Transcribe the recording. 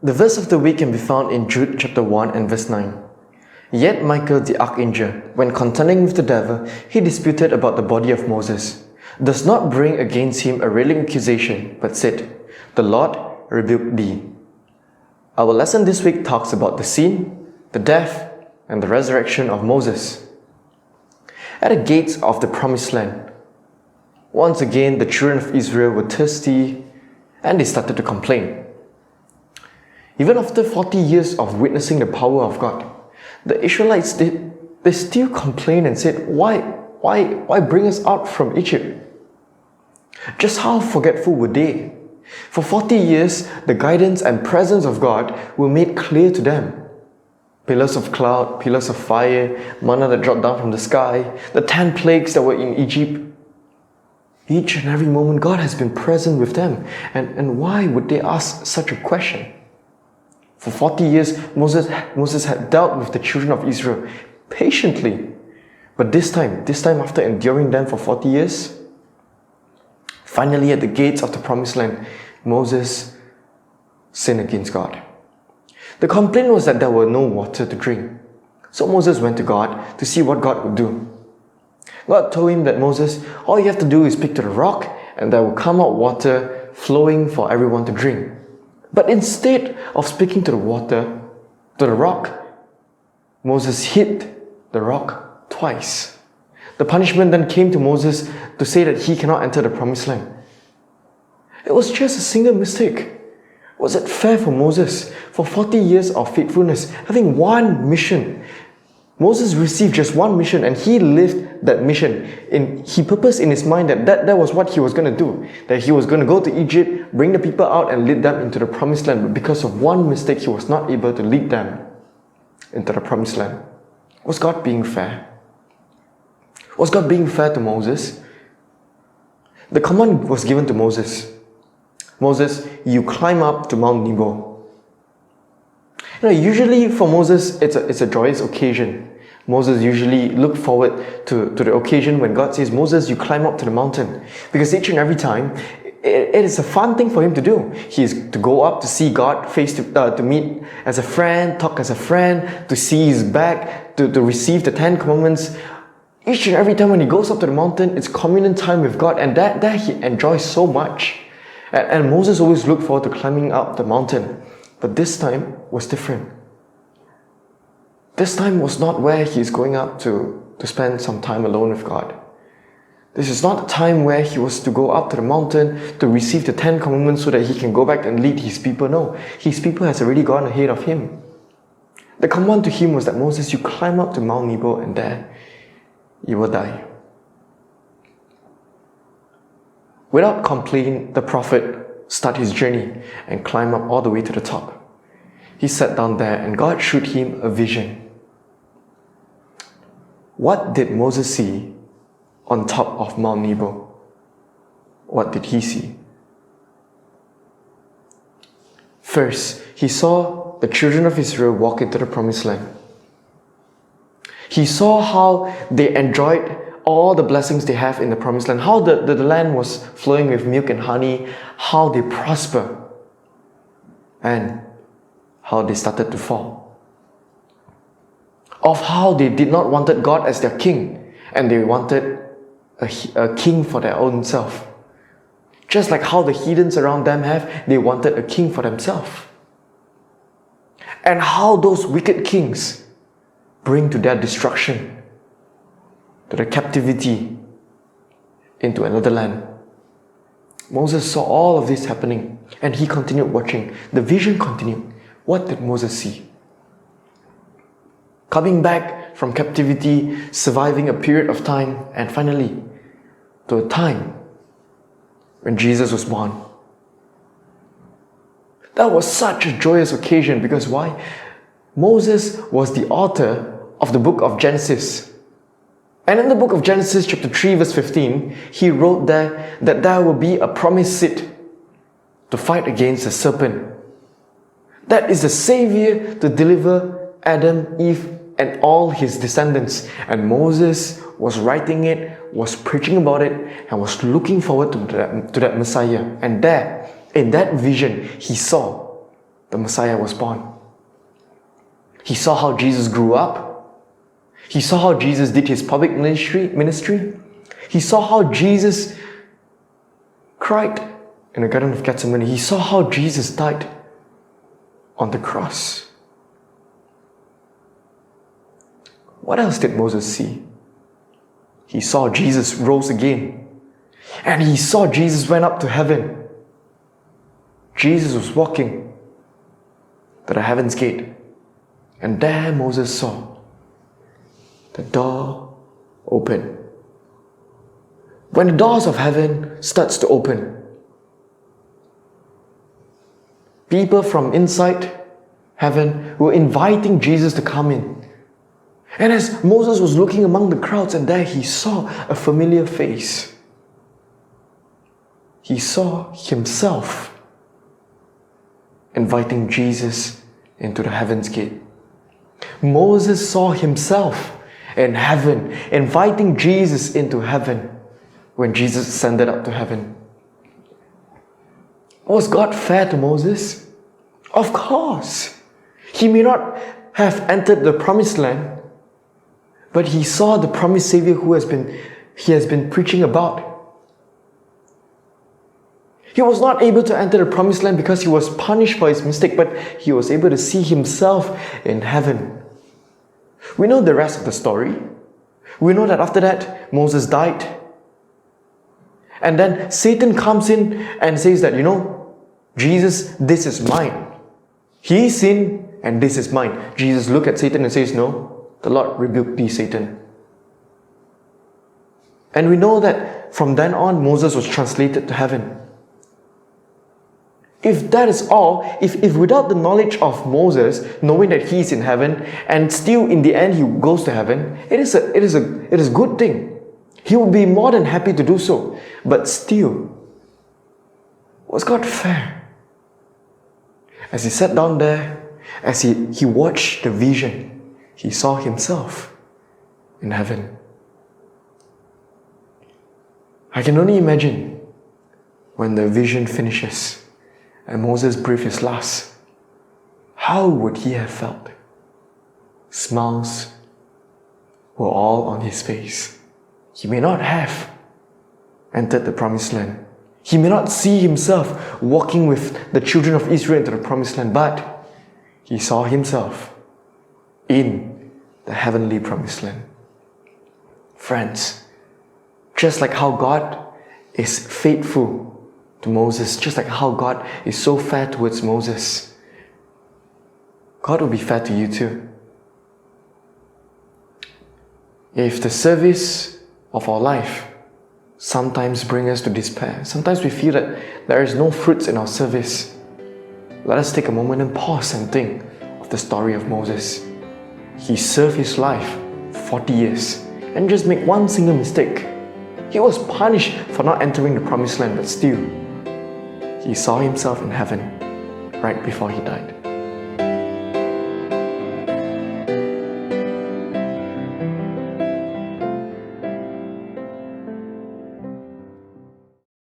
The verse of the week can be found in Jude chapter 1 and verse 9. Yet Michael the archangel, when contending with the devil, he disputed about the body of Moses, does not bring against him a railing accusation, but said, The Lord rebuked thee. Our lesson this week talks about the sin, the death, and the resurrection of Moses. At the gates of the promised land, once again the children of Israel were thirsty and they started to complain. Even after 40 years of witnessing the power of God, the Israelites, they still complained and said, Why bring us out from Egypt? Just how forgetful were they? For 40 years, the guidance and presence of God were made clear to them. Pillars of cloud, pillars of fire, manna that dropped down from the sky, the 10 plagues that were in Egypt. Each and every moment, God has been present with them. And why would they ask such a question? For 40 years, Moses had dealt with the children of Israel patiently. But this time after enduring them for 40 years, finally at the gates of the promised land, Moses sinned against God. The complaint was that there were no water to drink. So Moses went to God to see what God would do. God told him that Moses, all you have to do is speak to the rock and there will come out water flowing for everyone to drink. But instead of speaking to the rock, Moses hit the rock twice. The punishment then came to Moses to say that he cannot enter the promised land. It was just a single mistake. Was it fair for Moses, for 40 years of faithfulness, having one mission? Moses received just one mission and he lived that mission. He purposed in his mind that was what he was going to do. That he was going to go to Egypt, bring the people out and lead them into the promised land. But because of one mistake, he was not able to lead them into the promised land. Was God being fair? Was God being fair to Moses? The command was given to Moses. Moses, you climb up to Mount Nebo. Usually for Moses, it's a joyous occasion. Moses usually looked forward to the occasion when God says, Moses, you climb up to the mountain. Because each and every time, it is a fun thing for him to do. He is to go up to see God, to meet as a friend, talk as a friend, to see his back, to receive the 10 commandments. Each and every time when he goes up to the mountain, it's communion time with God, and that he enjoys so much. And Moses always looked forward to climbing up the mountain. But this time was different. This time was not where he is going up to spend some time alone with God. This is not the time where he was to go up to the mountain to receive the 10 commandments so that he can go back and lead his people. No, his people has already gone ahead of him. The command to him was that Moses, you climb up to Mount Nebo and there you will die. Without complaint, the prophet started his journey and climbed up all the way to the top. He sat down there and God showed him a vision. What did Moses see on top of Mount Nebo? What did he see? First, he saw the children of Israel walk into the promised land. He saw how they enjoyed all the blessings they have in the promised land, how the land was flowing with milk and honey, how they prosper, and how they started to fall. Of how they did not wanted God as their king, and they wanted a king for their own self. Just like how the heathens around them they wanted a king for themselves. And how those wicked kings bring to their destruction, to their captivity into another land. Moses saw all of this happening and he continued watching. The vision continued. What did Moses see? Coming back from captivity, surviving a period of time, and finally to a time when Jesus was born. That was such a joyous occasion because why? Moses was the author of the book of Genesis. And in the book of Genesis chapter 3 verse 15, he wrote there that there will be a promised seed to fight against the serpent. That is the Savior to deliver Adam, Eve, and all his descendants. And Moses was writing it, was preaching about it, and was looking forward to that Messiah. And there, in that vision, he saw the Messiah was born. He saw how Jesus grew up. He saw how Jesus did his public ministry. He saw how Jesus cried in the Garden of Gethsemane. He saw how Jesus died on the cross. What else did Moses see? He saw Jesus rose again. And he saw Jesus went up to heaven. Jesus was walking to the heaven's gate. And there Moses saw the door open. When the doors of heaven starts to open, people from inside heaven were inviting Jesus to come in. And as Moses was looking among the crowds, and there he saw a familiar face. He saw himself inviting Jesus into the heaven's gate. Moses saw himself in heaven, inviting Jesus into heaven when Jesus ascended up to heaven. Was God fair to Moses? Of course. He may not have entered the promised land, but he saw the promised Savior he has been preaching about. He was not able to enter the promised land because he was punished for his mistake, but he was able to see himself in heaven. We know the rest of the story. We know that after that, Moses died. And then Satan comes in and says that, Jesus, this is mine. He sinned and this is mine. Jesus looked at Satan and says, no, the Lord rebuked thee, Satan. And we know that from then on, Moses was translated to heaven. If that is all, if without the knowledge of Moses, knowing that he is in heaven, and still in the end he goes to heaven, it is a good thing. He will be more than happy to do so. But still, was God fair? As he sat down there, as he watched the vision, he saw himself in heaven. I can only imagine when the vision finishes and Moses breathed his last, how would he have felt? Smiles were all on his face. He may not have entered the promised land. He may not see himself walking with the children of Israel into the promised land, but he saw himself in the heavenly promised land. Friends, just like how God is faithful to Moses, just like how God is so fair towards Moses, God will be fair to you too. If the service of our life sometimes brings us to despair, sometimes we feel that there is no fruits in our service, let us take a moment and pause and think of the story of Moses. He served his life 40 years and just make one single mistake. He was punished for not entering the promised land, but still, he saw himself in heaven right before he died.